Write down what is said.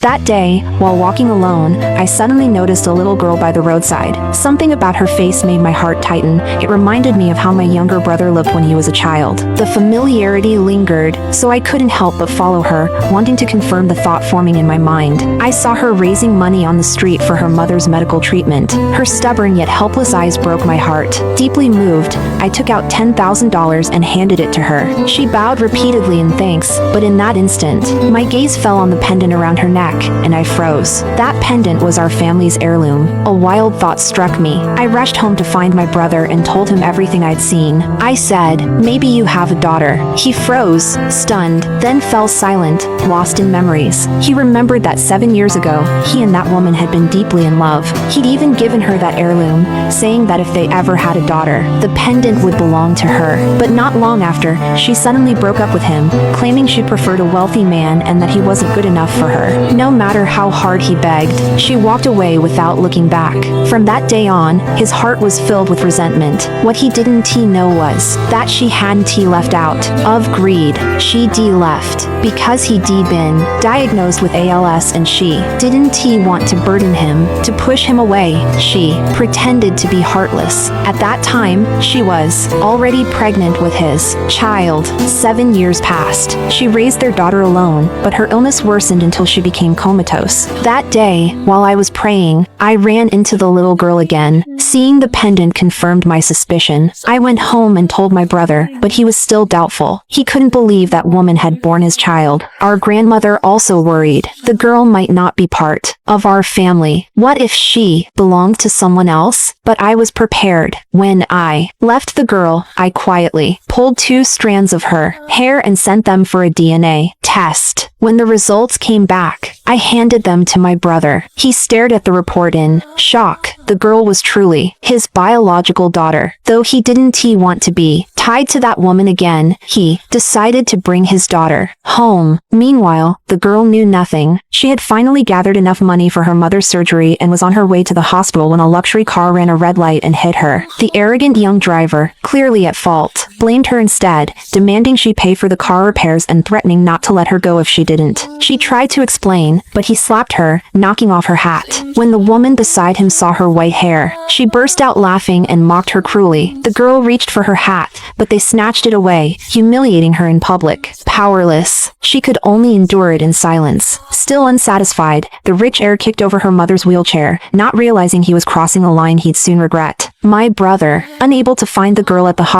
That day, while walking alone, I suddenly noticed a little girl by the roadside. Something about her face made my heart tighten. It reminded me of how my younger brother looked when he was a child. The familiarity lingered, so I couldn't help but follow her, wanting to confirm the thought forming in my mind. I saw her raising money on the street for her mother's medical treatment. Her stubborn yet helpless eyes broke my heart. Deeply moved, I took out $10,000 and handed it to her. She bowed repeatedly in thanks, but in that instant, my gaze fell on the pendant around her neck, and I froze. That pendant was our family's heirloom. A wild thought struck me. I rushed home to find my brother and told him everything I'd seen. I said, "Maybe you have a daughter." He froze, stunned, then fell silent, lost in memories. He remembered that 7 years ago, he and that woman had been deeply in love. He'd even given her that heirloom, saying that if they ever had a daughter, the pendant would belong to her. But not long after, she suddenly broke up with him, claiming she preferred a wealthy man and that he wasn't good enough for her. No matter how hard he begged, she walked away without looking back. From that day on, his heart was filled with resentment. What he didn't know was that she hadn't left out. Of greed, she left. Because he'd been diagnosed with ALS and she didn't want to burden him, to push him away. She pretended to be heartless. At that time, she was already pregnant with his child. 7 years passed. She raised their daughter alone, but her illness worsened until she became comatose. That day, while I was praying, I ran into the little girl again. Seeing the pendant confirmed my suspicion. I went home and told my brother, but he was still doubtful. He couldn't believe that woman had borne his child. Our grandmother also worried. The girl might not be part of our family. What if she belonged to someone else? But I was prepared. When I left the girl, I quietly pulled 2 strands of her hair and sent them for a DNA test. When the results came back, I handed them to my brother. He stared at the report in shock. The girl was truly his biological daughter. Though he didn't want to be tied to that woman again, he decided to bring his daughter home. Meanwhile, the girl knew nothing. She had finally gathered enough money for her mother's surgery and was on her way to the hospital when a luxury car ran a red light and hit her. The arrogant young driver, clearly at fault, blamed her instead, demanding she pay for the car repairs and threatening not to let her go if she didn't. She tried to explain, but he slapped her, knocking off her hat. When the woman beside him saw her white hair, she burst out laughing and mocked her cruelly. The girl reached for her hat, but they snatched it away, humiliating her in public. Powerless, she could only endure it in silence. Still unsatisfied, the rich heir kicked over her mother's wheelchair, not realizing he was crossing a line he'd soon regret. My brother, unable to find the girl at the